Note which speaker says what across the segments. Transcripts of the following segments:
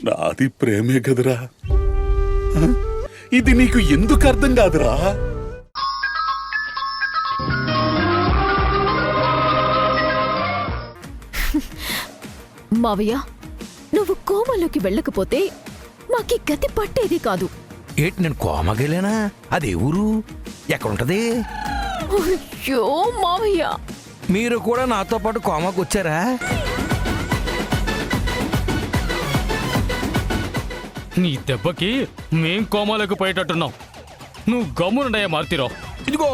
Speaker 1: నాది ప్రేమే కదరా, ఇది నీకు ఎందుకు అర్థం కాదురా?
Speaker 2: మావయ్య, నువ్వు కోమలోకి వెళ్ళకపోతే మాకి గతి పట్టేది కాదు.
Speaker 3: ఏంటి నేను కోమగలేనా? అదే ఊరు ఎక్కడుంటది?
Speaker 2: అయ్యో మావయ్య,
Speaker 3: మీరు కూడా నాతో పాటు కోమకు వచ్చారా?
Speaker 4: నీ దెబ్బకి మేం కోమాలకు పోయేటట్టున్నాం. నువ్వు గమ్మునుండయా మార్తిరో.
Speaker 3: ఇదిగో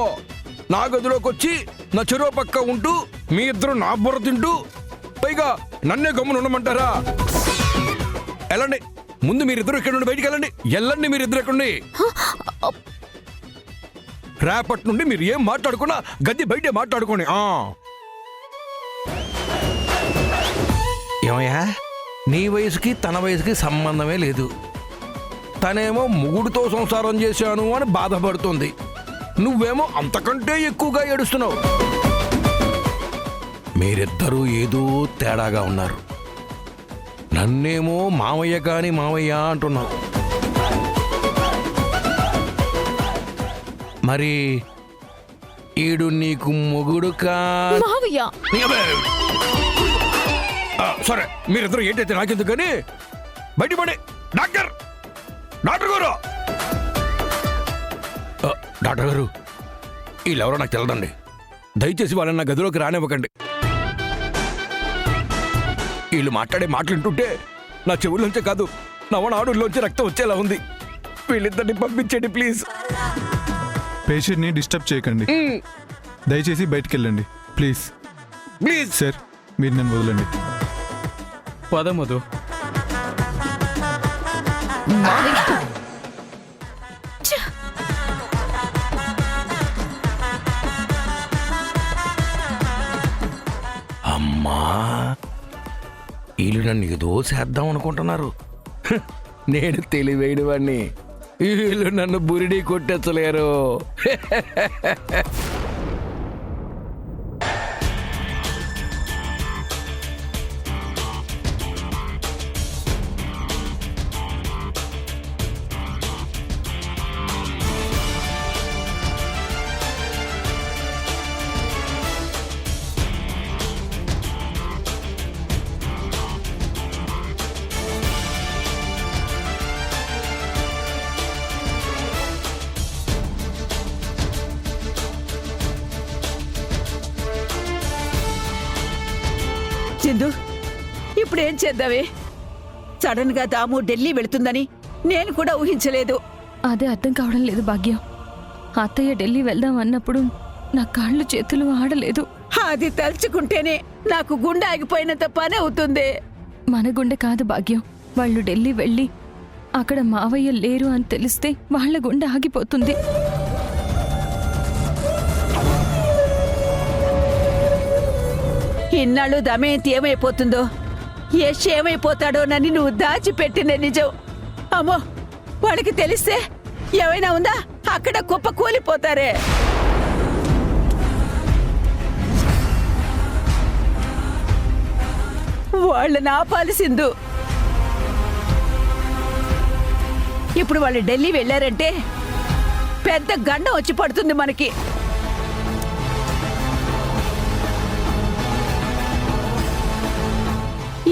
Speaker 3: నా గదిలోకి వచ్చి నా చెరువు పక్క ఉంటూ మీ ఇద్దరు నా బుర్ర తింటూ పైగా నన్నే గమ్మున ఉండమంటారా? వెళ్ళండి, ముందు మీరిద్దరు ఇక్కడ నుండి బయటికి వెళ్ళండి. వెళ్ళండి మీరిద్దరు ఎక్కడుండి. రేపటి నుండి మీరు ఏం మాట్లాడుకున్నా గది బయటే మాట్లాడుకోండి. ఏమయ్యా, నీ వయసుకి తన వయసుకి సంబంధమే లేదు. తనేమో మొగుడుతో సంసారం చేశాను అని బాధపడుతుంది, నువ్వేమో అంతకంటే ఎక్కువగా ఏడుస్తున్నావు. మీరిద్దరూ ఏదో తేడాగా ఉన్నారు. నన్నేమో మామయ్య కాని మామయ్య అంటున్నావు. మరి ఈడు నీకు మొగుడు
Speaker 2: మావయ్య,
Speaker 3: సరే మీరిద్దరు ఏంటైతే నాకెందుకు కానీ బయటపడి. డాక్టర్ డాక్టర్ గారు, డాక్టర్ గారు, వీళ్ళెవరో నాకు తెలదండి. దయచేసి వాళ్ళని నా గదిలోకి రానివ్వకండి. వీళ్ళు మాట్లాడే మాటలు వింటుంటే నా చెవుల్లోంచే కాదు నవనాడుల్లోంచి రక్తం వచ్చేలా ఉంది. వీళ్ళిద్దరిని పంపించండి ప్లీజ్.
Speaker 5: పేషెంట్ని డిస్టర్బ్ చేయకండి, దయచేసి బయటికి వెళ్ళండి ప్లీజ్.
Speaker 3: ప్లీజ్
Speaker 5: సార్, మీరు నన్ను వదలండి.
Speaker 4: పద మధు.
Speaker 3: అమ్మా, వీళ్ళు నన్ను ఏదో చేద్దాం అనుకుంటున్నారు. నేను తెలివైన వాడిని, వీళ్ళు నన్ను బురిడి కొట్టెచ్చలేరు.
Speaker 6: చిందు, ఇప్పుడేం చేద్దావే? సడన్ గా దాము ఢిల్లీ వెళుతుందని నేను కూడా ఊహించలేదు.
Speaker 2: అదే అర్థం కావడం లేదు భాగ్యం. అత్తయ్య ఢిల్లీ వెళ్దాం అన్నప్పుడు నా కాళ్ళు చేతులు ఆడలేదు.
Speaker 6: అది తలుచుకుంటేనే నాకు గుండె ఆగిపోయినంత పని అవుతుంది.
Speaker 2: మన గుండె కాదు భాగ్యం, వాళ్ళు ఢిల్లీ వెళ్ళి అక్కడ మావయ్య లేరు అని తెలిస్తే వాళ్ళ గుండె ఆగిపోతుంది.
Speaker 6: ఇన్నాళ్ళు దమయంతి ఏమైపోతుందో, యశ్ ఏమైపోతాడోనని నువ్వు దాచిపెట్టిన నిజం. అమ్మో, వాళ్ళకి తెలిస్తే ఏమైనా ఉందా? అక్కడ కుప్ప కూలిపోతారే. వాళ్ళని ఆపాలి సింధు. ఇప్పుడు వాళ్ళు ఢిల్లీ వెళ్ళారంటే పెద్ద గండం వచ్చి పడుతుంది మనకి.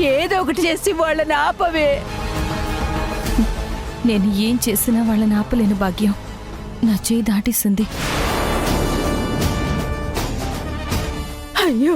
Speaker 6: ఏదో ఒకటి చేసి వాళ్ళని ఆపవే.
Speaker 2: నేను ఏం చేసినా వాళ్ళని ఆపలేను భాగ్యం, నా చేయి దాటిస్తుంది.
Speaker 6: అయ్యో,